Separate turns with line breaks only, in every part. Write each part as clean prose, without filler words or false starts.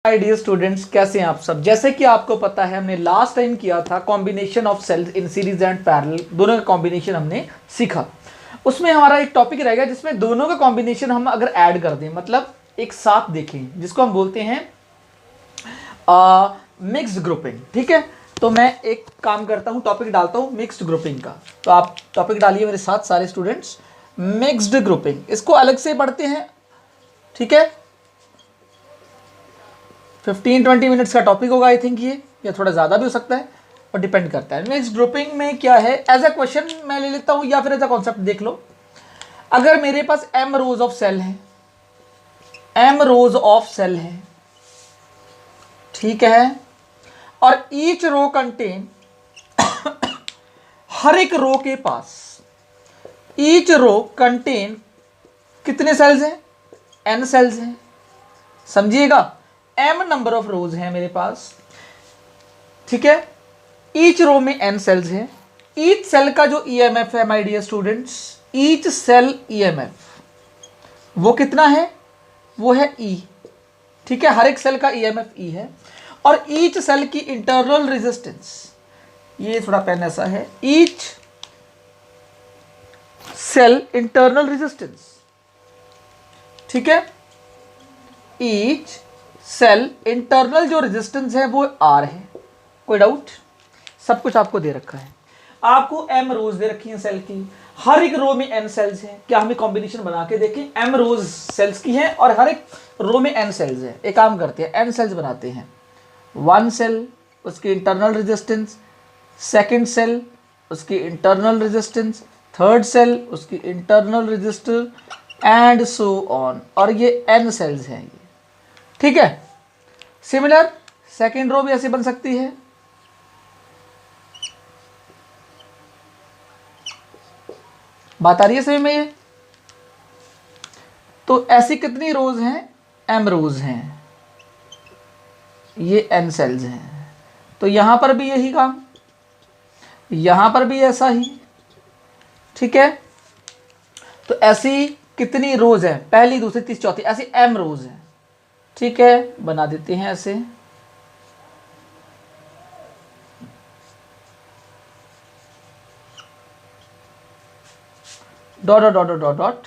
Hi dear students, कैसे हैं आप सब। जैसे कि आपको पता है हमने लास्ट टाइम किया था combination of cells in series and parallel, दोनों का कॉम्बिनेशन हमने सीखा। उसमें हमारा एक टॉपिक रहेगा जिसमें दोनों का कॉम्बिनेशन हम अगर ऐड कर दें, मतलब एक साथ देखें, जिसको हम बोलते हैं मिक्स्ड ग्रुपिंग। ठीक है, तो मैं एक काम करता हूं, टॉपिक डालता हूं मिक्स्ड ग्रुपिंग का। तो आप टॉपिक डालिए मेरे साथ सारे स्टूडेंट्स, मिक्स्ड ग्रुपिंग। इसको अलग से पढ़ते हैं, ठीक है। 15-20 मिनट्स का टॉपिक होगा आई थिंक ये, या थोड़ा ज़्यादा भी हो सकता है और डिपेंड करता है। मिक्स्ड ग्रुपिंग में क्या है, एज अ क्वेश्चन मैं ले लेता हूँ या फिर एज अ कॉन्सेप्ट देख लो। अगर मेरे पास m रोज ऑफ सेल है, m रोज ऑफ सेल है, ठीक है, और ईच रो कंटेन, हर एक रो के पास, ईच रो कंटेन कितने सेल्स हैं, n सेल्स हैं। समझिएगा, m नंबर ऑफ रोज हैं मेरे पास, ठीक है। ईच रो में n सेल्स हैं। ईच सेल का जो ईएमएफ है my dear students, each cell EMF वो कितना है, वो है E, ठीक है। हर एक सेल का ईएमएफ E है। और ईच सेल की इंटरनल रेजिस्टेंस, ये थोड़ा पेन ऐसा है, ईच सेल इंटरनल रेजिस्टेंस, ठीक है। ईच सेल इंटरनल जो रेजिस्टेंस है वो R है। कोई डाउट? सब कुछ आपको दे रखा है। आपको m रोज दे रखी है सेल की, हर एक रो में n सेल्स हैं। क्या हमें कॉम्बिनेशन बना के देखें, m रोज सेल्स की हैं और हर एक रो में n सेल्स हैं। एक काम करते हैं, n सेल्स बनाते हैं। वन सेल उसकी इंटरनल रेजिस्टेंस, सेकंड सेल उसकी इंटरनल रेजिस्टेंस, थर्ड सेल उसकी internal resistor, and so on. और ये n सेल्स हैं ये, ठीक है। सिमिलर सेकंड रो भी ऐसे बन सकती है। बात आ रही है समझ में ये? तो ऐसी कितनी रोज हैं, m रोज हैं, ये n सेल्स हैं। तो यहां पर भी यही काम, यहां पर भी ऐसा ही, ठीक है। तो ऐसी कितनी रोज है, पहली दूसरी तीसरी चौथी, ऐसी m रोज है, ठीक है। बना देते हैं ऐसे, dot dot dot dot dot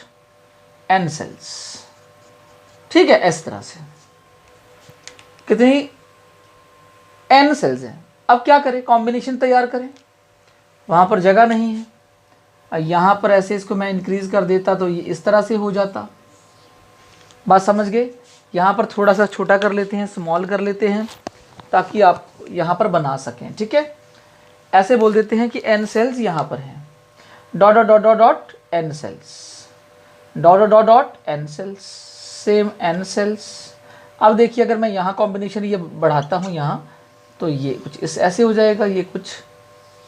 n cells, ठीक है। इस तरह से कितनी n सेल्स हैं। अब क्या करें, कॉम्बिनेशन तैयार करें। वहां पर जगह नहीं है, यहां पर ऐसे इसको मैं इंक्रीज कर देता तो ये इस तरह से हो जाता। बात समझ गए? यहां पर थोड़ा सा छोटा कर लेते हैं, स्मॉल कर लेते हैं, ताकि आप यहां पर बना सकें, ठीक है। ऐसे बोल देते हैं कि n सेल्स यहां पर हैं, dot dot dot dot dot n cells, dot dot dot dot n cells, same n cells. अब देखिए, अगर मैं यहाँ कॉम्बिनेशन ये बढ़ाता हूँ यहाँ, तो ये कुछ इस ऐसे हो जाएगा, ये कुछ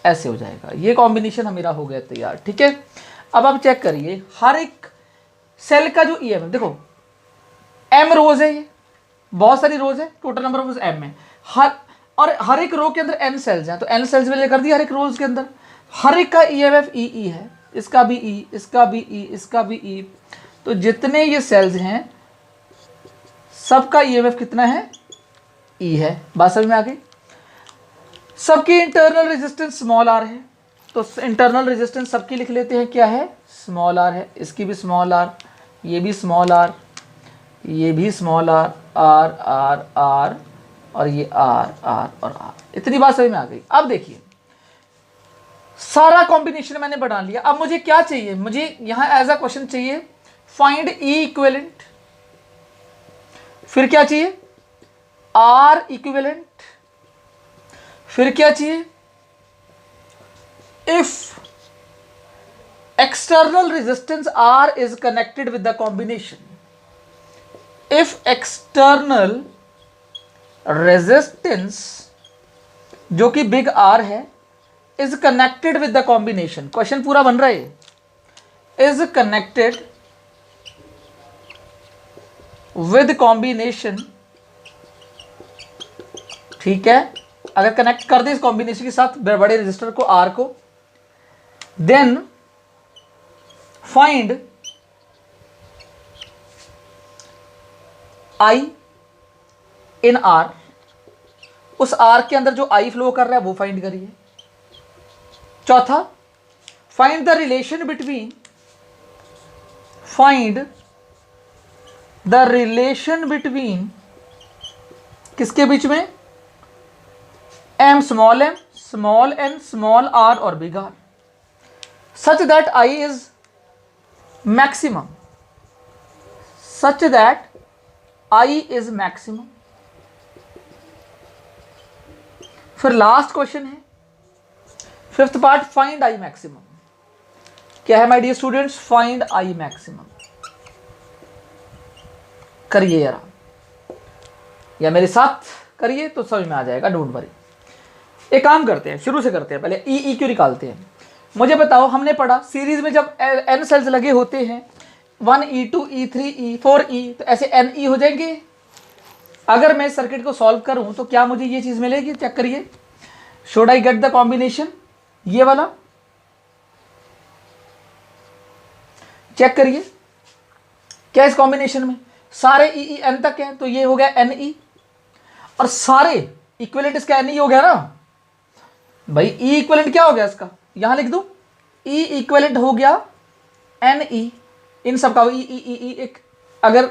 ऐसे हो जाएगा। ये कॉम्बिनेशन मेरा हो गया तैयार, ठीक है। अब आप चेक करिए, हर एक सेल का जो ईएमएफ देखो, m रोज है, ये बहुत सारी रोज है, टोटल नंबर ऑफ m है। हर एक रो के अंदर n सेल्स हैं, तो n सेल्स मैंने कर दिया हर एक रोज के अंदर। हर एक का ईएमएफ ई है, इसका भी E, इसका भी E, इसका भी E। तो जितने ये सेल्स हैं सबका ईएमएफ कितना है, E है। बात समझ में आ गई? सबकी इंटरनल रेजिस्टेंस स्मॉल r है, तो इंटरनल रेजिस्टेंस सबकी लिख लेते हैं, क्या है, स्मॉल r है। इसकी भी स्मॉल r, ये भी स्मॉल r, ये भी small r, r r r, और ये r r और r। इतनी बात समझ में आ गई? अब देखिए, सारा कॉम्बिनेशन मैंने बना लिया। अब मुझे क्या चाहिए, मुझे यहां एज अ क्वेश्चन चाहिए फाइंड E इक्विवेलेंट, फिर क्या चाहिए, R इक्विवेलेंट, फिर क्या चाहिए, if external resistance R is connected with the combination, if external resistance जो कि बिग R है is connected with the combination, question पूरा बन रहा है, इज कनेक्टेड विद कॉम्बिनेशन, ठीक है। अगर कनेक्ट कर दे इस कॉम्बिनेशन के साथ बड़े रजिस्टर को R को, then find I in R, उस आर के अंदर जो आई फ्लो कर रहा है वो फाइंड करिए। चौथा, find the relation between, find the relation between किसके बीच में, M small N small R और big R, such that I is maximum, such that I is maximum. फिर लास्ट क्वेश्चन है, fifth part, find I maximum. क्या है my dear students, find I maximum. करिए यार, या मेरे साथ करिए तो समझ में आ जाएगा, डोंट वरी। एक काम करते हैं, शुरू से करते हैं, पहले ई क्यों निकालते हैं। मुझे बताओ, हमने पढ़ा सीरीज में जब एन सेल्स लगे होते हैं 1E2 E3 E4 E, तो ऐसे NE हो जाएंगे। अगर मैं सर्किट को सॉल्व करूं तो क्या मुझे ये चीज मिलेगी, चेक करिए। Should I get the combination, ये वाला चेक करिए, क्या इस कॉम्बिनेशन में सारे ई एन तक हैं, तो ये हो गया NE, और सारे इक्विवेलेंट इसका NE हो गया ना भाई। ई इक्विवेलेंट क्या हो गया इसका, यहां लिख दो, ई इक्विवेलेंट हो गया NE, इन सब का ई एक, अगर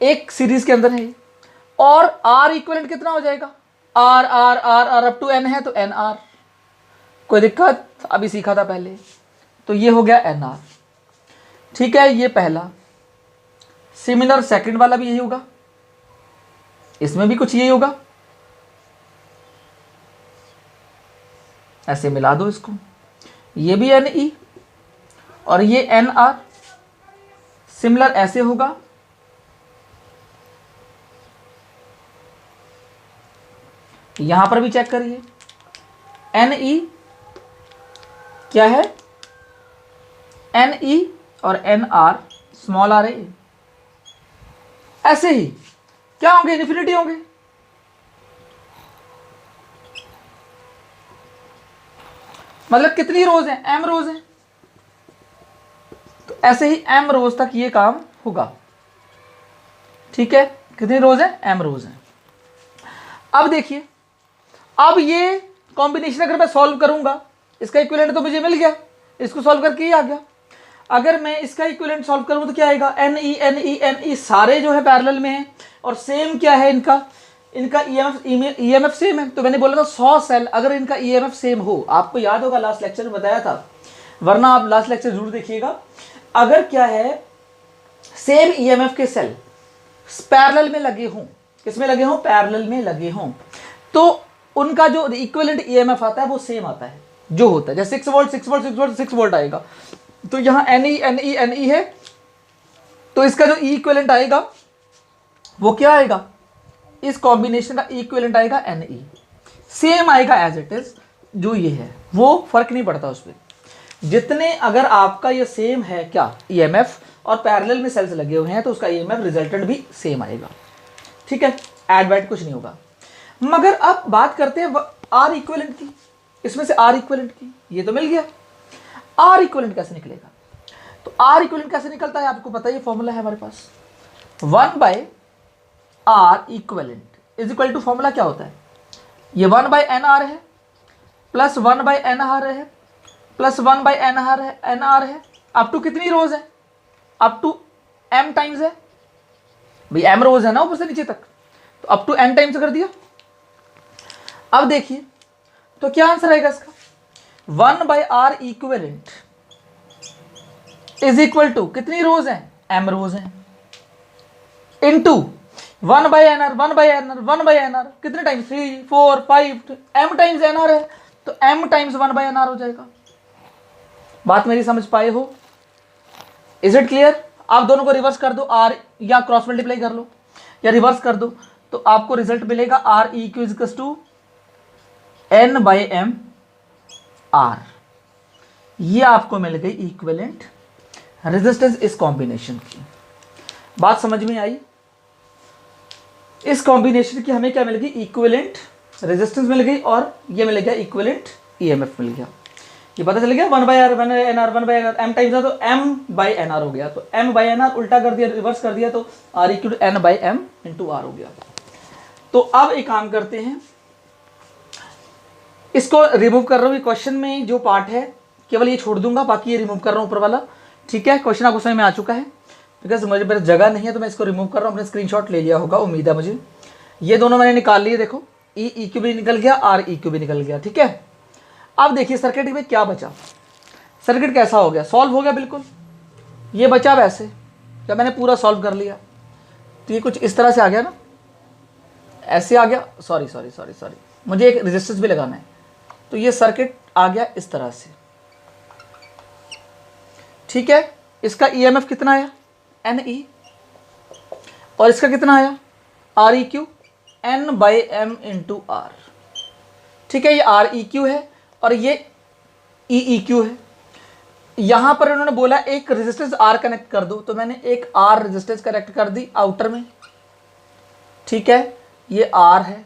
एक सीरीज के अंदर है। और आर इक्विवेलेंट कितना हो जाएगा, R R R R up to N है तो NR, कोई दिक्कत, अभी सीखा था पहले, तो ये हो गया NR। ठीक है, ये पहला। सिमिलर सेकंड वाला भी यही होगा, इसमें भी कुछ यही होगा, ऐसे मिला दो इसको, ये भी NE और ये NR, सिमिलर ऐसे होगा, यहां पर भी चेक करिए, NE क्या है, NE और NR स्मॉल आर है, ऐसे ही क्या होंगे, इन्फिनिटी होंगे। मतलब कितनी रोज हैं, M रोज हैं, तो ऐसे ही M रोज तक ये काम होगा। ठीक है, कितनी रोज है, M रोज हैं। अब देखिए, अब ये कॉम्बिनेशन अगर मैं सॉल्व करूंगा, इसका इक्विवेलेंट तो मुझे मिल गया, इसको सॉल्व करके ही आ गया। अगर मैं इसका इक्विवेलेंट सॉल्व करूं तो क्या आएगा, NE सारे जो है पैरेलल में है, और सेम क्या है इनका EMF सेम है। तो मैंने बोला था 100 सेल, अगर इनका EMF सेम हो, आपको याद होगा लास्ट लेक्चर में बताया था, वरना आप लास्ट लेक्चर जरूर देखिएगा। अगर क्या है, सेम EMF के सेल पैरेलल में लगे हों, किसमें लगे हों, पैरेलल में लगे हों, तो उनका जो इक्विवेलेंट EMF आता है वो सेम आता है, जो होता है जैसे 6 वोल्ट 6 वोल्ट 6 वोल्ट 6 वोल्ट आएगा। तो यहाँ NE है, तो इसका जो इक्विवेलेंट आएगा वो क्या आएगा, इस कॉम्बिनेशन का इक्विवेलेंट आएगा NE, सेम आएगा एज इट इज, जो ये है वो फर्क नहीं पड़ता उस पर। जितने अगर आपका ये सेम है क्या EMF और पैरेलल में सेल्स लगे हुए हैं, तो उसका EMF रिजल्टेंट भी सेम आएगा। ठीक है, ऐड वैड कुछ नहीं होगा। मगर अब बात करते हैं आर इक्विवेलेंट की, इसमें से आर इक्विवेलेंट की, ये तो मिल गया। आर इक्विवेलेंट कैसे निकलेगा, तो आर इक्विवेलेंट कैसे निकलता है, आपको पता है, ये फॉर्मूला है हमारे पास, 1/R equivalent is equal to, formula क्या होता है, ये 1/NR है प्लस 1/NR है प्लस 1/NR है, अप टू कितनी रोज है, अप टू M टाइम्स है भाई, M रोज है ना ऊपर से नीचे तक, तो अप टू N टाइम्स कर दिया। अब देखिए, तो क्या आंसर आएगा इसका, 1/R equivalent is equal to कितनी रोज है, M रोज है, इनटू 1/NR कितने टाइम्स, 3 4 5, M टाइम्स NR है, तो M टाइम्स 1/NR हो जाएगा। बात मेरी समझ पाए हो, इज इट क्लियर। आप दोनों को रिवर्स कर दो, R या क्रॉस मल्टीप्लाई कर लो या रिवर्स कर दो, तो आपको रिजल्ट मिलेगा REQ is to N/M R। ये आपको मिल गई इक्विवेलेंट रेजिस्टेंस इस कॉम्बिनेशन की। बात समझ में आई, इस कॉम्बिनेशन की हमें क्या मिल गई, इक्विवेलेंट रेजिस्टेंस मिल गई, और ये मिल गया इक्विवेलेंट EMF मिल गया। ये पता चल गया 1/R 1/NR M टाइम्स है तो M/NR हो गया, तो M/NR उल्टा कर दिया, रिवर्स कर दिया, तो REQ N/M × R हो गया। तो अब एक काम करते हैं, इसको रिमूव कर रहा हूँ, क्वेश्चन में जो पार्ट है केवल ये छोड़ दूंगा, बाकी ये रिमूव कर रहा हूँ ऊपर वाला। ठीक है, क्वेश्चन आपको समझ में आ चुका है, बिकॉज मुझे मेरे जगह नहीं है तो मैं इसको रिमूव कर रहा हूँ। अपने स्क्रीनशॉट ले लिया होगा उम्मीद है मुझे। ये दोनों मैंने निकाल लिए, देखो ई क्यू भी निकल गया, आर ई क्यू भी निकल गया। ठीक है, अब देखिए सर्किट में क्या बचा। सर्किट कैसा हो गया, सॉल्व हो गया बिल्कुल। ये बचा वैसे, जब मैंने पूरा सॉल्व कर लिया तो ये कुछ इस तरह से आ गया ना, ऐसे आ गया। सॉरी सॉरी सॉरी सॉरी, मुझे एक रेजिस्टेंस भी लगाना है। तो ये सर्किट आ गया इस तरह से। ठीक है, इसका ईएमएफ कितना आया, एन ई, और इसका कितना आया, R E Q, N by M into R. ठीक है, ये आर ई क्यू है और ये ई ई क्यू है। यहां पर उन्होंने बोला एक रेजिस्टेंस आर कनेक्ट कर दो, तो मैंने एक आर रेजिस्टेंस कनेक्ट कर दी आउटर में। ठीक है, ये आर है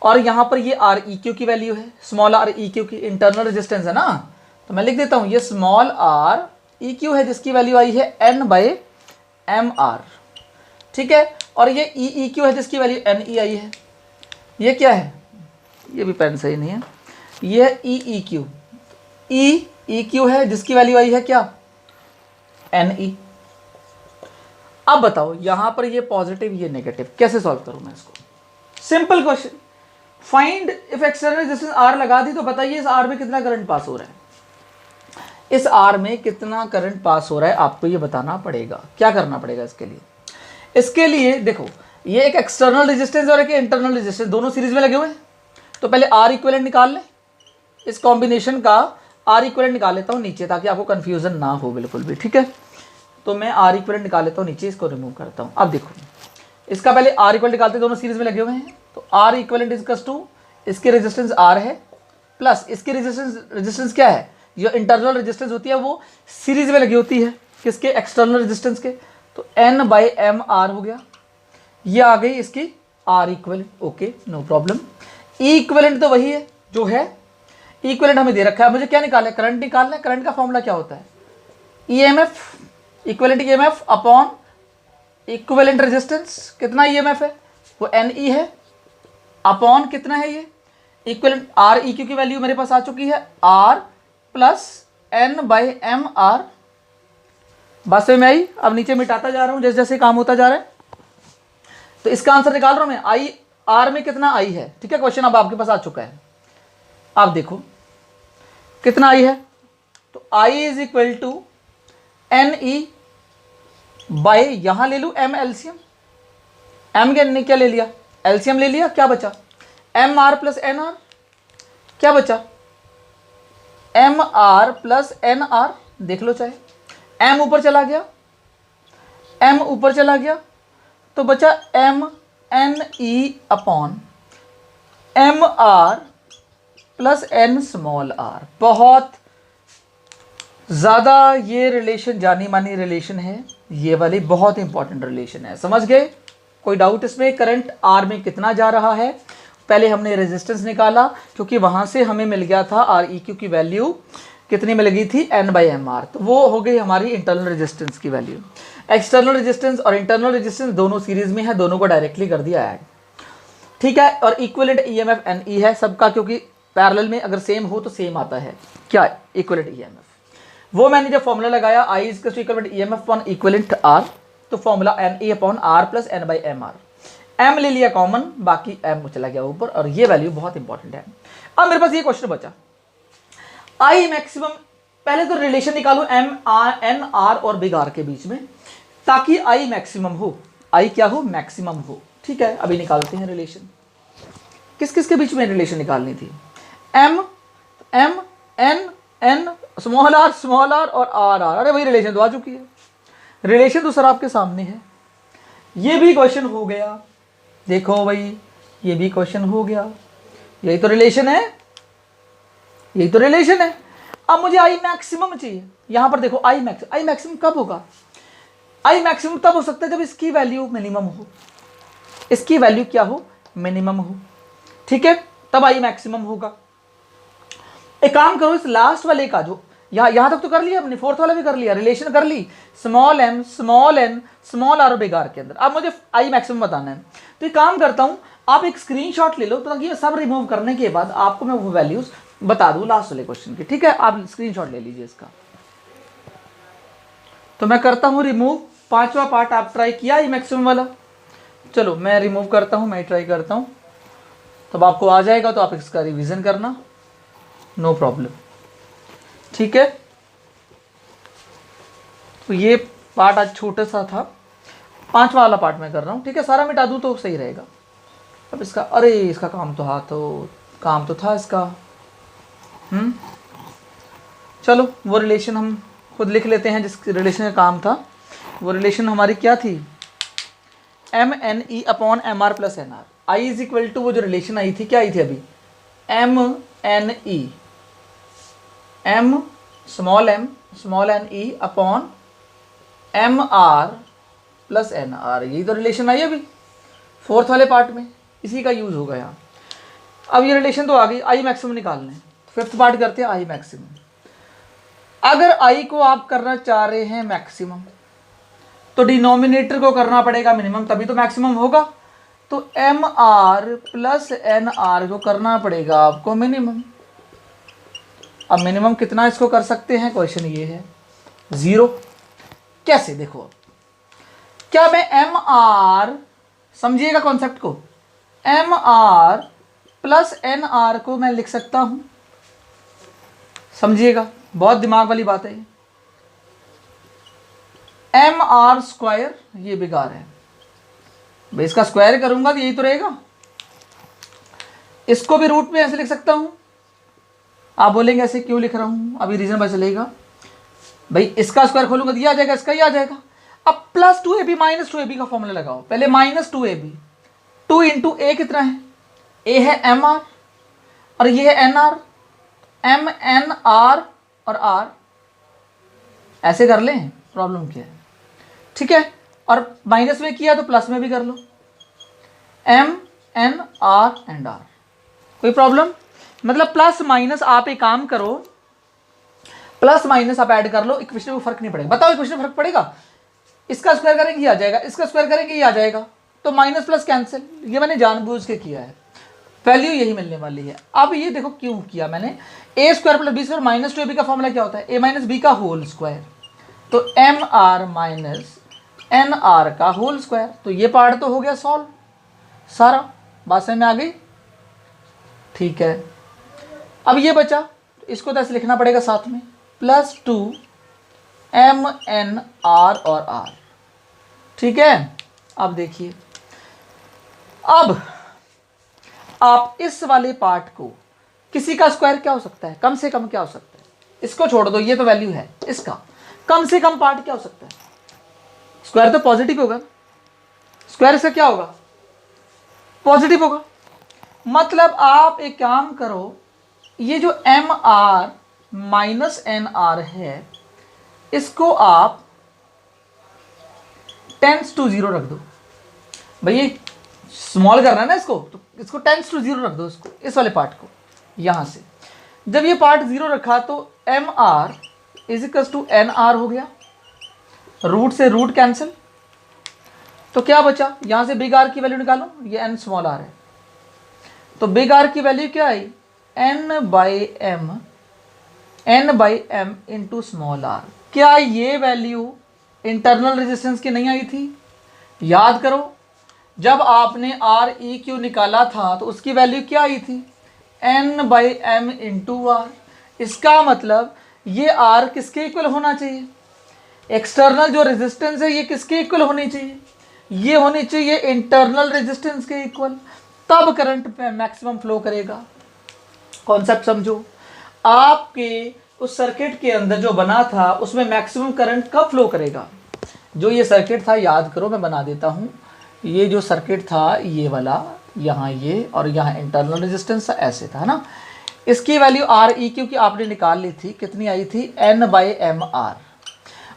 और यहां पर ये आर ई क्यू की वैल्यू है, स्मॉल आर ई क्यू की इंटरनल रेजिस्टेंस है ना, तो मैं लिख देता हूं ये स्मॉल आर ई क्यू है जिसकी वैल्यू आई है एन बाई एम आर। ठीक है, और ये ई ई क्यू है जिसकी वैल्यू एन ई आई है। ये क्या है, ये भी पेन सही नहीं है, ये है ई ई क्यू, ई ई क्यू है जिसकी वैल्यू आई है क्या, एन ई। अब बताओ यहां पर ये पॉजिटिव ये नेगेटिव, कैसे सॉल्व करूं मैं इसको। Simple question, find if external resistance R लगा दी तो बताइए इस आर में कितना करंट पास हो रहा है। इस आर में कितना करंट पास हो रहा है आपको ये बताना पड़ेगा। क्या करना पड़ेगा इसके लिए, इसके लिए देखो ये एक एक्सटर्नल रेजिस्टेंस और एक इंटरनल रेजिस्टेंस दोनों सीरीज में लगे हुए हैं। तो पहले आर इक्विवेलेंट निकाल लें, इस कॉम्बिनेशन का आर इक्विवेलेंट निकाल लेता हूँ नीचे, ताकि आपको कंफ्यूजन ना हो बिल्कुल भी। ठीक है, तो मैं आर इक्विवेलेंट निकाल लेता हूँ नीचे, इसको रिमूव करता हूँ। अब देखो इसका पहले आर इक्विवेलेंट निकालते, दोनों सीरीज में लगे हुए हैं। तो आर इक्विवेलेंट इज टू, इसके रेजिस्टेंस आर है प्लस इसकी रेजिस्टेंस क्या है, जो इंटरनल रेजिस्टेंस होती है वो सीरीज में लगी होती है किसके, एक्सटर्नल रेजिस्टेंस के। तो एन बाई एम आर हो गया, ये आ गई इसकी R equivalent. Okay, no problem. E equivalent तो वही है जो है, इक्विवेलेंट हमें दे रखा है, मुझे क्या निकालना है, करंट निकालना है। करंट का फॉर्मूला क्या होता है, EMF, equivalent EMF upon equivalent resistance. कितना ईएमएफ है वो एन ई है, अपॉन कितना है ये इक्विवेलेंट आर ई क्यू की वैल्यू मेरे पास आ चुकी है, R plus N by M R. बात समझ में आई। अब नीचे मिटाता जा रहा हूं जैसे जैसे काम होता जा रहा है। तो इसका आंसर निकाल रहा हूं मैं, आई आर में कितना आई है। ठीक है, क्वेश्चन अब आपके पास आ चुका है। आप देखो कितना आई है, तो I is equal to N E by, यहां ले लू एम एलसीएम, एम के क्या ले लिया, एलसीएम ले लिया, क्या बचा, M R plus N R, क्या बचा, M R plus N R. देख लो चाहे, एम ऊपर चला गया, एम ऊपर चला गया, तो बचा M N E upon M R plus N small R. बहुत ज़्यादा ये रिलेशन जानी मानी रिलेशन है, ये वाली बहुत इंपॉर्टेंट रिलेशन है, समझ गए। कोई डाउट इसमें, करंट आर में कितना जा रहा है, पहले हमने रेजिस्टेंस निकाला क्योंकि वहाँ से हमें मिल गया था आर ई क्यू की वैल्यू कितनी मिल गई थी, एन बाई एम आर, तो वो हो गई हमारी इंटरनल रेजिस्टेंस की वैल्यू। एक्सटर्नल रेजिस्टेंस और इंटरनल रेजिस्टेंस दोनों सीरीज में है, दोनों को डायरेक्टली कर दिया है। ठीक है, और इक्विवेलेंट ईएमएफ एन ई है सबका, क्योंकि पैरेलल में अगर सेम हो तो सेम आता है क्या, इक्विवेलेंट ईएमएफ। वो मैंने जब फॉर्मूला लगाया I is equivalent EMF upon equivalent R, तो formula N E upon R plus N by M R, M ले लिया कॉमन, बाकी एम चला गया ऊपर, और ये वैल्यू बहुत इंपॉर्टेंट है। अब मेरे पास ये क्वेश्चन बचा, आई मैक्सिमम, पहले तो रिलेशन निकालू एम आर एन आर और बिग आर के बीच में, ताकि आई मैक्सिमम हो, आई क्या हो, मैक्सिमम हो। ठीक है, अभी निकालते हैं रिलेशन। किस किस के बीच में रिलेशन निकालनी थी, M M N N small R और आर आर। अरे वही रिलेशन तो आ चुकी है, रिलेशन तो सर आपके सामने है। ये भी क्वेश्चन हो गया, देखो भाई ये भी क्वेश्चन हो गया, यही तो रिलेशन है, यही तो रिलेशन है। अब मुझे आई मैक्सिमम चाहिए। यहां पर देखो आई मैक्सिमम कब होगा, आई मैक्सिमम तब हो सकता है जब इसकी वैल्यू मिनिमम हो, इसकी वैल्यू क्या हो, मिनिमम हो। ठीक है, तब आई मैक्सिमम होगा। एक काम करो, इस लास्ट वाले का जो यहां तक तो कर लिया हमने, फोर्थ वाला भी कर लिया, रिलेशन कर ली, small M small N small R big R के अंदर। अब मुझे आई मैक्सिमम बताना है, तो एक काम करता हूं, आप एक स्क्रीनशॉट ले लो ताकि ये सब रिमूव करने के बाद आपको मैं वो वैल्यूज बता दूं लास्ट वाले क्वेश्चन की, ठीक है। आप स्क्रीनशॉट ले लीजिए इसका। तो मैं करता हूं रिमूव। 5वां पार्ट आप ट्राई किया ही मैक्सिमम वाला। चलो मैं रिमूव करता हूं, मैं ट्राई करता हूं, तब आपको आ जाएगा तो आप इसका रिवीजन करना, नो प्रॉब्लम, ठीक है। तो ये पार्ट आज छोटा सा था, 5वां वाला पार्ट मैं कर रहा हूं, ठीक है। सारा मिटा दूं तो सही रहेगा। अब इसका, अरे इसका काम तो था इसका। चलो वो रिलेशन हम खुद लिख लेते हैं जिस रिलेशन का काम था। वो रिलेशन हमारी क्या थी, MNE/MR+NR। I is equal to, वो जो रिलेशन आई थी क्या आई थी अभी, MNE, MR+NR। यही तो रिलेशन आई अभी 4th वाले पार्ट में, इसी का यूज होगा यहाँ। अब ये रिलेशन तो आ गई, आई मैक्सिमम निकालने। 5th पार्ट करते हैं, आई मैक्सिमम। अगर आई को आप करना चाह रहे हैं मैक्सिमम तो डिनोमिनेटर को करना पड़ेगा मिनिमम, तभी तो मैक्सिमम होगा। तो MR+NR को करना पड़ेगा आपको मिनिमम। अब मिनिमम कितना इसको कर सकते हैं, क्वेश्चन ये है 0। कैसे, देखो अब क्या मैं MR, समझिएगा कॉन्सेप्ट को, MR+NR को मैं लिख सकता हूं, समझिएगा, बहुत दिमाग वाली बात है ये। MR², ये बेकार है भाई, इसका स्क्वायर करूंगा तो यही तो रहेगा। इसको भी रूट में ऐसे लिख सकता हूं। आप बोलेंगे ऐसे क्यों लिख रहा हूं, अभी रीजन पता चलेगा। भाई इसका स्क्वायर खोलूंगा तो ये आ जाएगा, इसका ही आ जाएगा। अब +2ab -2ab का फॉर्मूला लगाओ। पहले -2ab, 2 × a कितना है, a है MR और ये है NR, MNR और R। ऐसे कर लें, प्रॉब्लम क्या है, ठीक है। और माइनस में किया तो प्लस में भी कर लो, MNR एंड R, कोई प्रॉब्लम। मतलब प्लस माइनस आप एक काम करो, प्लस माइनस आप ऐड कर लो, इक्वेशन में फर्क नहीं पड़ेगा। बताओ इक्वेशन में फर्क पड़ेगा, इसका स्क्वायर करेंगे ये आ जाएगा, इसका स्क्वायर करेंगे ये आ जाएगा, तो माइनस प्लस कैंसिल। ये मैंने जानबूझ के किया है, वैल्यू यही मिलने वाली है। अब ये देखो क्यों किया मैंने, a² + b² -2ab का फॉर्मूला क्या होता है, a - b का होल स्क्वायर, तो MR - NR का होल स्क्वायर। तो ये पार्ट तो हो गया सॉल्व, सारा बात समझ में आ गई, ठीक है। अब ये बचा, तो इसको तो ऐसे लिखना पड़ेगा साथ में, +2 MNR और R, ठीक है। अब देखिए, अब आप इस वाले पार्ट को, किसी का स्क्वायर क्या हो सकता है, कम से कम क्या हो सकता है, इसको छोड़ दो, ये तो वैल्यू है, इसका कम से कम पार्ट क्या हो सकता है, स्क्वायर तो पॉजिटिव होगा, स्क्वायर से क्या होगा, पॉजिटिव होगा। मतलब आप एक काम करो, ये जो MR - NR है, इसको आप टेंस टू 0 रख दो। भाई स्मॉल करना है ना इसको, तो इसको टेंस टू 0 रख दो, इसको, इस वाले पार्ट को यहां से। जब ये पार्ट 0 रखा तो MR = NR हो गया, रूट से रूट कैंसिल, तो क्या बचा, यहां से बिग आर की वैल्यू निकालो, ये n स्मॉल r है, तो बिग आर की वैल्यू क्या आई, n/m इंटू स्मॉल r। क्या ये वैल्यू इंटरनल रेजिस्टेंस की नहीं आई थी, याद करो। जब आपने REQ निकाला था तो उसकी वैल्यू क्या आई थी, n/m इंटू r। इसका मतलब ये R किसके इक्वल होना चाहिए, एक्सटर्नल जो रेजिस्टेंस है ये किसके इक्वल होनी चाहिए, ये होनी चाहिए इंटरनल रेजिस्टेंस के इक्वल, तब करंट मैक्सिमम फ्लो करेगा। कॉन्सेप्ट समझो, आपके उस सर्किट के अंदर जो बना था उसमें मैक्सिमम करंट कब फ्लो करेगा। जो ये सर्किट था, याद करो, मैं बना देता हूँ। ये जो सर्किट था, ये वाला, यहाँ ये और यहाँ इंटरनल रेजिस्टेंस ऐसे था ना। इसकी वैल्यू REQ की आपने निकाल ली थी, कितनी आई थी, n/mr,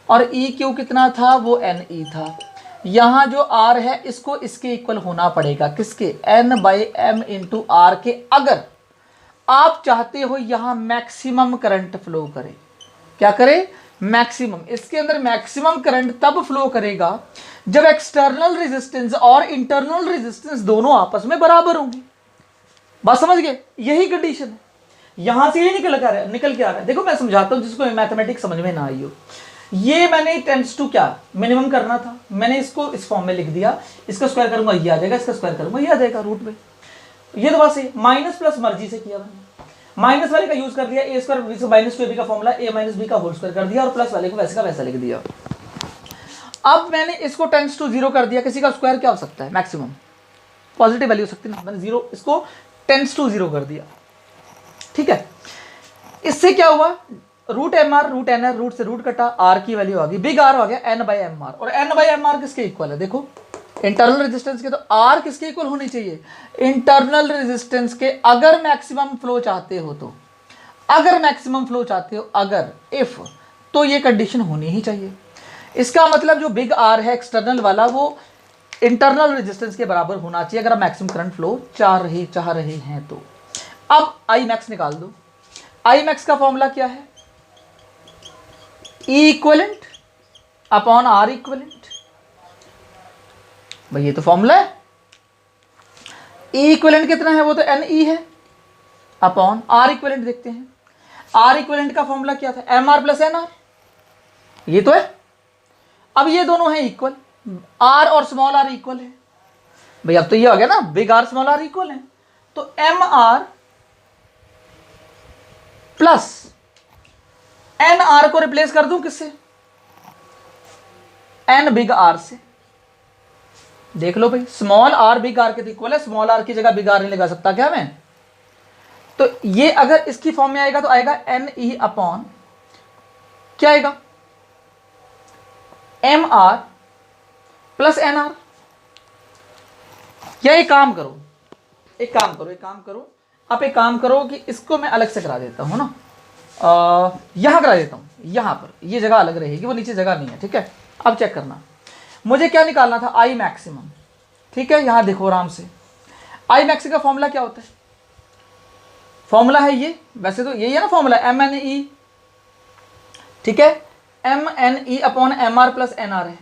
और EQ कितना था, वो NE था। यहाँ जो R है इसको इसके इक्वल होना पड़ेगा, किसके, n/m इंटू R के। अगर आप चाहते हो यहाँ मैक्सिमम करंट फ्लो करे, क्या करे, मैक्सिमम। इसके अंदर मैक्सिमम करंट तब फ्लो करेगा जब एक्सटर्नल रेजिस्टेंस और इंटरनल रेजिस्टेंस दोनों आपस में बराबर होंगी। बात समझ गए? यही कंडीशन है, यहां से ये निकल के आ रहा है। देखो मैं समझाता हूं जिसको मैथमेटिक्स समझ में ना आई हो। ये मैंने टेंस टू क्या मिनिमम करना था, मैंने इसको इस फॉर्म में लिख दिया, इसका स्क्वायर करूंगा ये आ जाएगा, इसका स्क्वायर करूंगा ये आ जाएगा रूट में। ये तो बस माइनस प्लस मर्जी से किया मैंने, माइनस वाले का यूज कर दिया, A square minus two A B का फॉर्मूला ए माइनस बी का होल स्क्वायर कर दिया और प्लस वाले को वैसे का वैसा लिख दिया। अब मैंने इसको टेंस टू जीरो कर दिया, किसी का स्क्वायर क्या हो सकता है मैक्सिमम पॉजिटिव वैल्यू हो सकती है ना, मैंने जीरो इसको टेंस टू जीरो कर दिया। ठीक है, इससे क्या हुआ, root M R root N R, root से रूट कटा, आर की वैल्यू आ गई, बिग आर हो गया एन बाई एम आर, और एन बाई एम आर किसके इक्वल है, देखो इंटरनल रेजिस्टेंस के, तो आर किसके इक्वल होनी चाहिए, इंटरनल रेजिस्टेंस के। अगर मैक्सिमम फ्लो चाहते हो तो, अगर मैक्सिमम फ्लो चाहते हो, अगर इफ, तो ये कंडीशन होनी ही चाहिए। इसका मतलब जो बिग आर है एक्सटर्नल वाला वो इंटरनल रेजिस्टेंस के बराबर होना चाहिए अगर आप मैक्सिमम करंट फ्लो चाह रहे हैं तो। अब आई मैक्स निकाल दो। आई मैक्स का फॉर्मूला क्या है, ई इक्वलेंट अपॉन आर इक्वलेंट। भाई ये तो फॉर्मूला है, ई इक्वलेंट कितना है, वो तो एन ई है, अपॉन आर इक्वलेंट देखते हैं। आर इक्वलेंट का फॉर्मूला क्या था, M R plus N R, ये तो है। अब ये दोनों हैं इक्वल, आर और स्मॉल आर इक्वल है। भाई अब तो ये हो गया ना, big R small R equal है, तो M R plus N R को रिप्लेस कर दूं किससे, एन बिग आर से। देख लो भाई, स्मॉल आर बिग आर के इक्वल है, स्मॉल आर की जगह बिग आर नहीं लगा सकता क्या मैं, तो ये अगर इसकी फॉर्म में आएगा तो आएगा एन ई अपॉन क्या आएगा, M R plus N R. या एक काम करो आप एक काम करो कि इसको मैं अलग से करा देता हूं ना, यहां करा देता हूं, यहां पर ये जगह अलग रहेगी, वो नीचे जगह नहीं है। ठीक है, अब चेक करना, मुझे क्या निकालना था, आई मैक्सिमम। ठीक है, यहां देखो आराम से, आई मैक्सिमम का फॉर्मूला क्या होता है, फॉर्मूला है ये, वैसे तो यही है ना फॉर्मूला, एम एन ई। ठीक है, M N E upon M R plus N R है,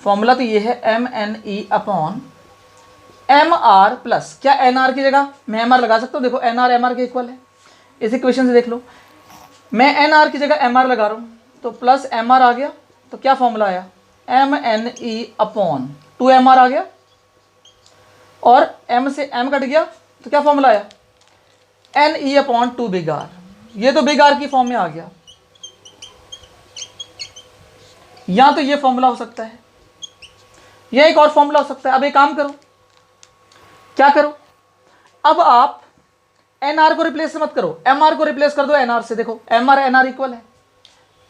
फॉर्मूला तो ये है M N E upon M R plus क्या, एन आर की जगह मैं एम आर लगा सकता हूँ, देखो एन आर एम आर के इक्वल है, इस इक्वेशन से देख लो, मैं एन आर की जगह एम आर लगा रहा हूँ तो प्लस एम आर आ गया, तो क्या फॉर्मूला आया, M N E upon two M R आ गया, और एम से एम कट गया तो क्या फॉर्मूला आया, N E upon two big R. ये तो बिग आर की फॉर्म में आ गया, या तो ये फॉर्मूला हो सकता है, या एक और फॉर्मूला हो सकता है। अब एक काम करो, क्या करो, अब आप एन आर को रिप्लेस मत करो, एम आर को रिप्लेस कर दो एन आर से, देखो M R N R equal है।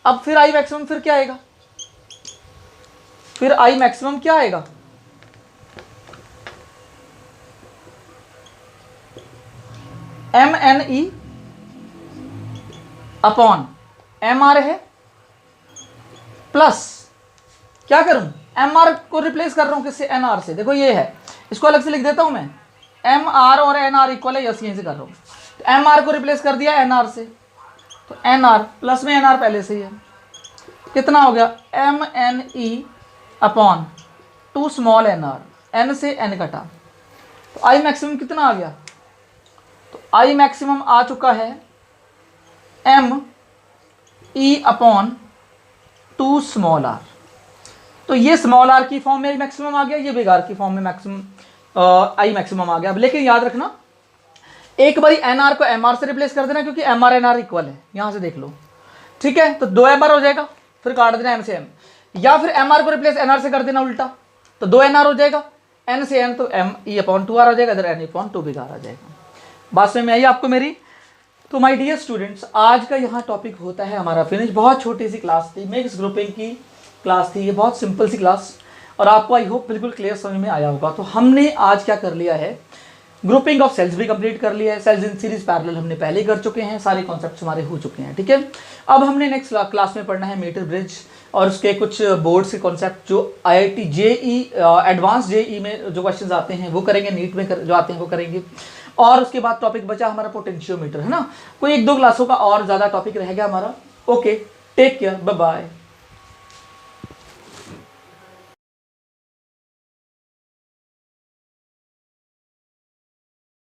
अब फिर आई मैक्सिमम फिर क्या आएगा, फिर आई मैक्सिमम क्या आएगा, M N E upon M R है प्लस क्या करूं, एम आर को रिप्लेस कर रहा हूं किससे, एन आर से। देखो ये है, इसको अलग से लिख देता हूं मैं, एम आर और एन आर इक्वल है, यस यहीं से कर रहा हूं, तो एम आर को रिप्लेस कर दिया एन आर से, तो एन आर प्लस में एन आर पहले से ही है, कितना हो गया, M N E upon two small N R, N से एन कटा, तो आई मैक्सिमम कितना आ गया, तो आई मैक्सिमम आ चुका है M E upon two small R. तो ये स्मॉल आर की फॉर्म में आई मैक्सिमम आ गया, ये बिग आर की फॉर्म में मैक्सिमम आई मैक्सिमम आ गया। अब लेकिन याद रखना, एक बारी एन आर को एम आर से रिप्लेस कर देना, क्योंकि M R N R equal है, यहां से देख लो। ठीक है, तो दो एम आर हो जाएगा, फिर काट देना एम से एम, या फिर एम आर को रिप्लेस एन आर से कर देना उल्टा, तो दो एन आर हो जाएगा, एन से एन तो M E upon two R आ जाएगा, इधर N upon two big R आ जाएगा। बात में आई आपको मेरी। तो माय डियर स्टूडेंट्स, आज का यहाँ टॉपिक होता है हमारा फिनिश। बहुत छोटी सी क्लास थी, मिक्स ग्रुपिंग की क्लास थी, ये बहुत सिंपल सी क्लास, और आपको आई होप बिल्कुल क्लियर समझ में आया होगा। तो हमने आज क्या कर लिया है, ग्रुपिंग ऑफ सेल्स भी कंप्लीट कर लिया है, सेल्स इन सीरीज पैरेलल हमने पहले ही कर चुके हैं, सारे कॉन्सेप्ट्स हमारे हो चुके हैं। ठीक है, अब हमने नेक्स्ट क्लास में पढ़ना है मीटर ब्रिज और उसके कुछ बोर्ड्स के कॉन्सेप्ट, जो IIT JEE एडवांस JEE में जो क्वेश्चंस आते हैं वो करेंगे, नीट में जो आते हैं वो करेंगे, और उसके बाद टॉपिक बचा हमारा पोटेंशियोमीटर, है ना। कोई एक दो क्लासों का और ज़्यादा टॉपिक रह गया हमारा। Okay, take care, bye bye.